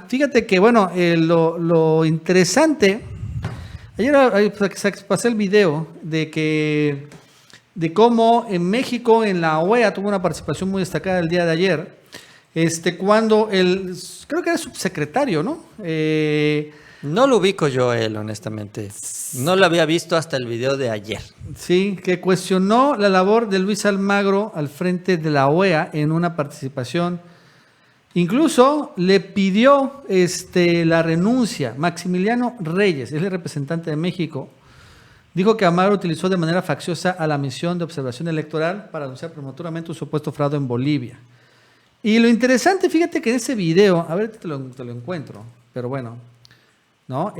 fíjate que, bueno, lo interesante, ayer pasé el video de cómo en México, en la OEA, tuvo una participación muy destacada el día de ayer, cuando creo que era subsecretario, ¿no? No lo ubico yo a él, honestamente. No lo había visto hasta el video de ayer. Sí, que cuestionó la labor de Luis Almagro al frente de la OEA en una participación. Incluso le pidió la renuncia. Maximiliano Reyes, es el representante de México, dijo que Almagro utilizó de manera facciosa a la misión de observación electoral para anunciar prematuramente un supuesto fraude en Bolivia. Y lo interesante, fíjate que en ese video, a ver, te lo encuentro, pero bueno, ¿no?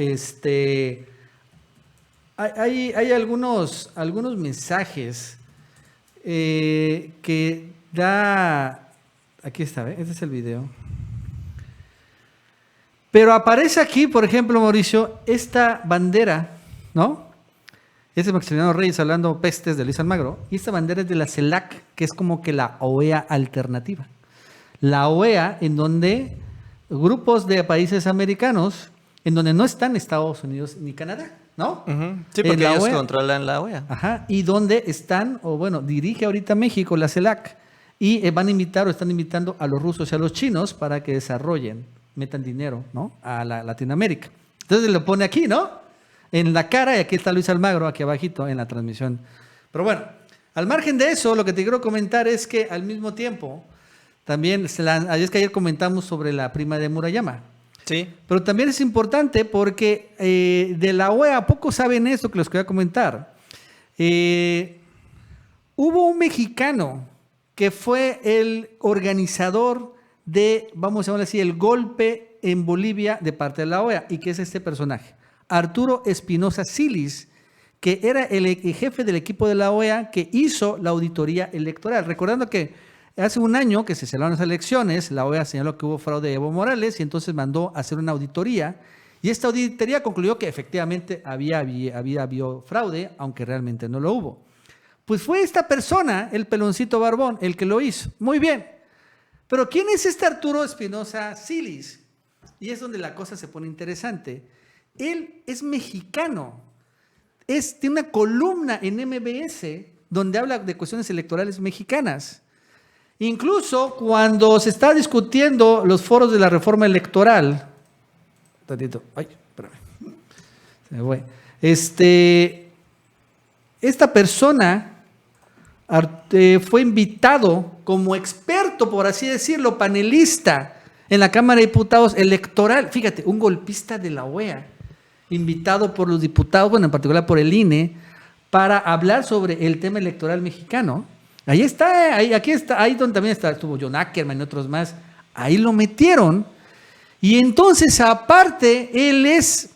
Hay algunos mensajes que da. Aquí está, este es el video. Pero aparece aquí, por ejemplo, Mauricio, esta bandera, ¿no? Ese es Maximiliano Reyes hablando pestes de Luis Almagro. Y esta bandera es de la CELAC, que es como que la OEA alternativa. La OEA, en donde grupos de países americanos, en donde no están Estados Unidos ni Canadá, ¿no? Sí, porque ellos controlan la OEA. Ajá, y donde están, o bueno, dirige ahorita México la CELAC. Y van a invitar o están invitando a los rusos y a los chinos para que desarrollen, metan dinero, ¿no? A Latinoamérica. Entonces lo pone aquí, ¿no? En la cara, y aquí está Luis Almagro, aquí abajito en la transmisión. Pero bueno, al margen de eso, lo que te quiero comentar es que al mismo tiempo, también, es que ayer comentamos sobre la prima de Murayama. Sí. Pero también es importante porque de la OEA, pocos saben eso que les voy a comentar. Hubo un mexicano que fue el organizador de, vamos a llamarle así, el golpe en Bolivia de parte de la OEA, y que es este personaje, Arturo Espinosa Silis, que era el jefe del equipo de la OEA que hizo la auditoría electoral. Recordando que hace un año que se celebraron las elecciones, la OEA señaló que hubo fraude de Evo Morales y entonces mandó a hacer una auditoría, y esta auditoría concluyó que efectivamente había habido fraude, aunque realmente no lo hubo. Pues fue esta persona, el peloncito barbón, el que lo hizo. Muy bien. Pero ¿quién es este Arturo Espinosa Silis? Y es donde la cosa se pone interesante. Él es mexicano. Tiene una columna en MBS donde habla de cuestiones electorales mexicanas. Incluso cuando se está discutiendo los foros de la reforma electoral. Tantito. Ay, espérame. Se me fue. Esta persona fue invitado como experto, por así decirlo, panelista en la Cámara de Diputados electoral. Fíjate, un golpista de la OEA, invitado por los diputados, bueno, en particular por el INE, para hablar sobre el tema electoral mexicano. Ahí está, aquí está, ahí donde también estuvo John Ackerman y otros más. Ahí lo metieron. Y entonces, aparte, él es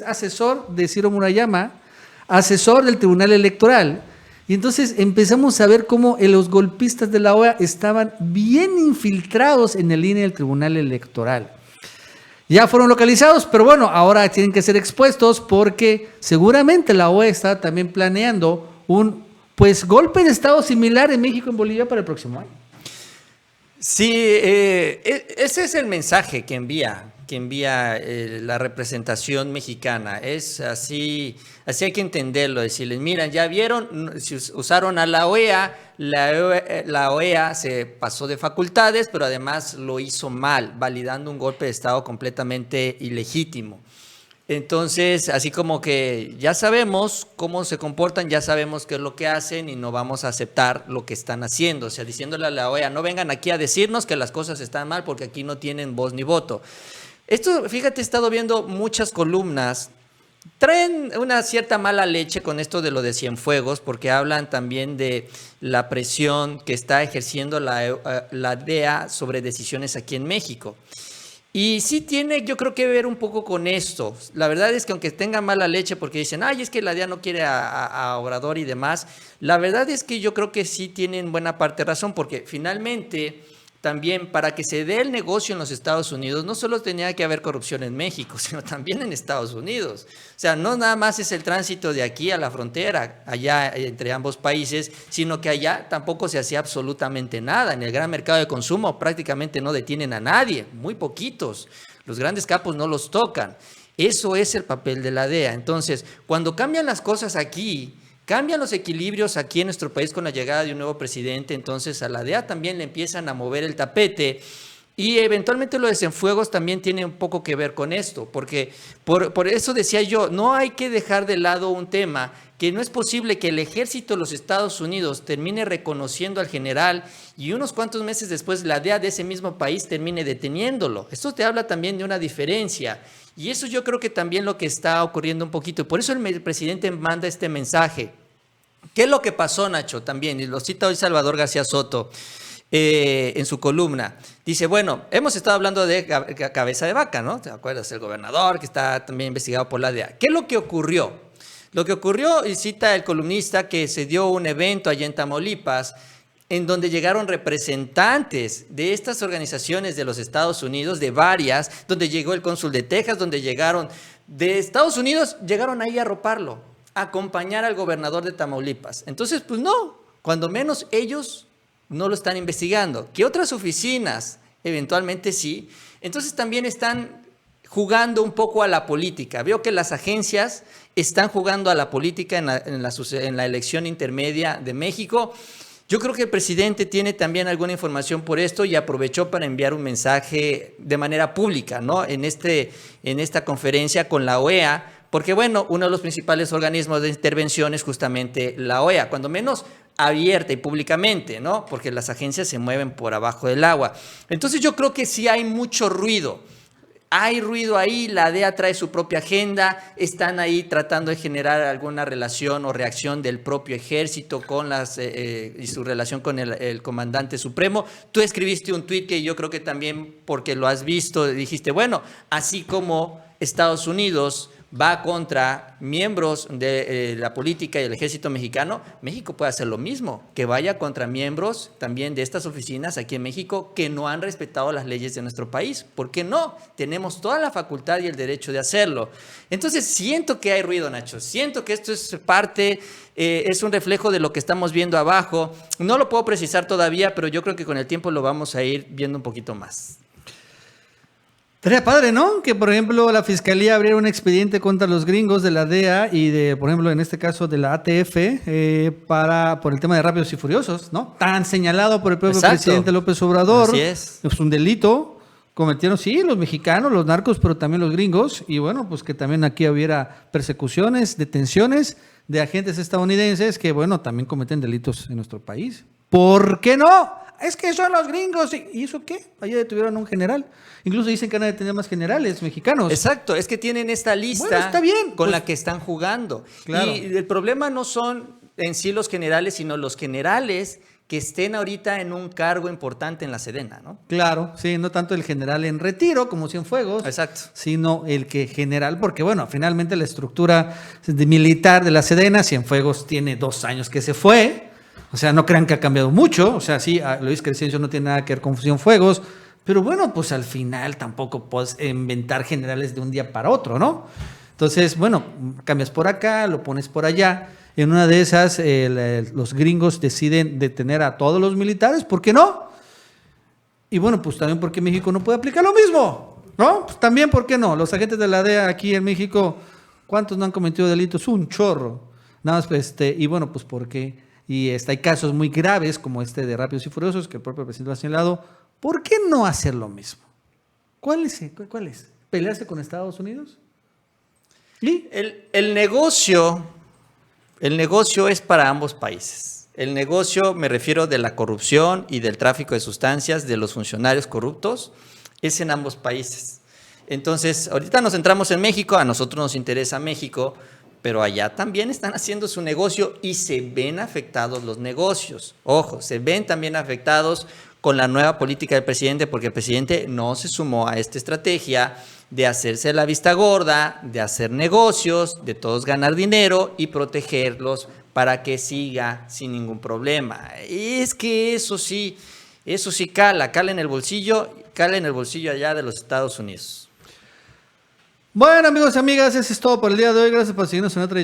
asesor de Ciro Murayama, asesor del Tribunal Electoral. Y entonces empezamos a ver cómo los golpistas de la OEA estaban bien infiltrados en el INE del Tribunal Electoral. Ya fueron localizados, pero bueno, ahora tienen que ser expuestos porque seguramente la OEA está también planeando un golpe de Estado similar en México y en Bolivia para el próximo año. Sí, ese es el mensaje que envía la representación mexicana. Es así hay que entenderlo, decirles, miren, ya vieron, usaron a la OEA, la OEA se pasó de facultades, pero además lo hizo mal, validando un golpe de Estado completamente ilegítimo. Entonces, así como que ya sabemos cómo se comportan, ya sabemos qué es lo que hacen y no vamos a aceptar lo que están haciendo. O sea, diciéndole a la OEA, no vengan aquí a decirnos que las cosas están mal porque aquí no tienen voz ni voto. Esto, fíjate, he estado viendo muchas columnas, traen una cierta mala leche con esto de lo de Cienfuegos, porque hablan también de la presión que está ejerciendo la DEA sobre decisiones aquí en México. Y sí tiene, yo creo, que ver un poco con esto. La verdad es que aunque tengan mala leche porque dicen, ay, es que la DEA no quiere a Obrador y demás, la verdad es que yo creo que sí tienen buena parte de razón, porque finalmente también para que se dé el negocio en los Estados Unidos, no solo tenía que haber corrupción en México, sino también en Estados Unidos. O sea, no nada más es el tránsito de aquí a la frontera, allá entre ambos países, sino que allá tampoco se hacía absolutamente nada. En el gran mercado de consumo prácticamente no detienen a nadie, muy poquitos. Los grandes capos no los tocan. Eso es el papel de la DEA. Entonces, cuando cambian las cosas aquí, cambian los equilibrios aquí en nuestro país con la llegada de un nuevo presidente, entonces a la DEA también le empiezan a mover el tapete y eventualmente los desenfuegos también tienen un poco que ver con esto, porque por eso decía yo, no hay que dejar de lado un tema que no es posible que el ejército de los Estados Unidos termine reconociendo al general y unos cuantos meses después la DEA de ese mismo país termine deteniéndolo. Esto te habla también de una diferencia. Y eso yo creo que también lo que está ocurriendo un poquito. Y por eso el presidente manda este mensaje. ¿Qué es lo que pasó, Nacho? También, y lo cita hoy Salvador García Soto en su columna. Dice, bueno, hemos estado hablando de cabeza de vaca, ¿no? ¿Te acuerdas? El gobernador que está también investigado por la DEA. ¿Qué es lo que ocurrió? Lo que ocurrió, y cita el columnista, que se dio un evento allá en Tamaulipas, en donde llegaron representantes de estas organizaciones de los Estados Unidos, de varias, donde llegó el cónsul de Texas, donde llegaron de Estados Unidos, llegaron ahí a arroparlo, a acompañar al gobernador de Tamaulipas. Entonces, pues no, cuando menos ellos no lo están investigando. ¿Qué otras oficinas? Eventualmente sí. Entonces también están jugando un poco a la política. Veo que las agencias están jugando a la política en la elección intermedia de México. Yo creo que el presidente tiene también alguna información por esto y aprovechó para enviar un mensaje de manera pública, ¿no? En esta conferencia con la OEA, porque bueno, uno de los principales organismos de intervención es justamente la OEA, cuando menos abierta y públicamente, ¿no? Porque las agencias se mueven por abajo del agua. Entonces yo creo que sí hay mucho ruido. Hay ruido ahí, la DEA trae su propia agenda, están ahí tratando de generar alguna relación o reacción del propio ejército con y su relación con el comandante supremo. Tú escribiste un tuit que yo creo que también, porque lo has visto, dijiste, bueno, así como Estados Unidos va contra miembros de la política y el ejército mexicano, México puede hacer lo mismo, que vaya contra miembros también de estas oficinas aquí en México que no han respetado las leyes de nuestro país. ¿Por qué no? Tenemos toda la facultad y el derecho de hacerlo. Entonces siento que hay ruido, Nacho, siento que esto es parte, es un reflejo de lo que estamos viendo abajo. No lo puedo precisar todavía, pero yo creo que con el tiempo lo vamos a ir viendo un poquito más. Estaría padre, ¿no? Que, por ejemplo, la Fiscalía abriera un expediente contra los gringos de la DEA y de, por ejemplo, en este caso de la ATF, por el tema de Rápidos y Furiosos, ¿no? Tan señalado por el propio presidente López Obrador. Así es. Es un delito. Cometieron, sí, los mexicanos, los narcos, pero también los gringos. Y bueno, pues que también aquí hubiera persecuciones, detenciones de agentes estadounidenses que, bueno, también cometen delitos en nuestro país. ¿Por qué no? Es que son los gringos. ¿Y eso qué? Allá detuvieron a un general. Incluso dicen que van a detener más generales mexicanos. Exacto, es que tienen esta lista, bueno, está bien, con pues, la que están jugando. Claro. Y el problema no son en sí los generales, sino los generales que estén ahorita en un cargo importante en la Sedena, ¿no? Claro, sí, no tanto el general en retiro como Cienfuegos, exacto, sino el que general, porque bueno, finalmente la estructura militar de la Sedena, Cienfuegos tiene 2 años que se fue, o sea, no crean que ha cambiado mucho, o sea, sí, Luis Crescencio no tiene nada que ver con Cienfuegos, pero bueno, pues al final tampoco puedes inventar generales de un día para otro, ¿no? Entonces, bueno, cambias por acá, lo pones por allá. En una de esas, los gringos deciden detener a todos los militares, ¿por qué no? Y bueno, pues también porque México no puede aplicar lo mismo, ¿no? Pues también, ¿por qué no? Los agentes de la DEA aquí en México, ¿cuántos no han cometido delitos? Un chorro. Nada más, y bueno, pues porque, y hay casos muy graves como este de Rápidos y Furiosos, que el propio presidente lo ha señalado. ¿Por qué no hacer lo mismo? ¿Cuál es? ¿Pelearse con Estados Unidos? ¿Y? El negocio es para ambos países. El negocio, me refiero de la corrupción y del tráfico de sustancias de los funcionarios corruptos, es en ambos países. Entonces, ahorita nos centramos en México, a nosotros nos interesa México, pero allá también están haciendo su negocio y se ven afectados los negocios. Ojo, se ven también afectados con la nueva política del presidente, porque el presidente no se sumó a esta estrategia de hacerse la vista gorda, de hacer negocios, de todos ganar dinero y protegerlos para que siga sin ningún problema. Y es que eso sí, Eso sí cala en el bolsillo allá de los Estados Unidos. Bueno, amigos y amigas, eso es todo por el día de hoy. Gracias por seguirnos en otra edición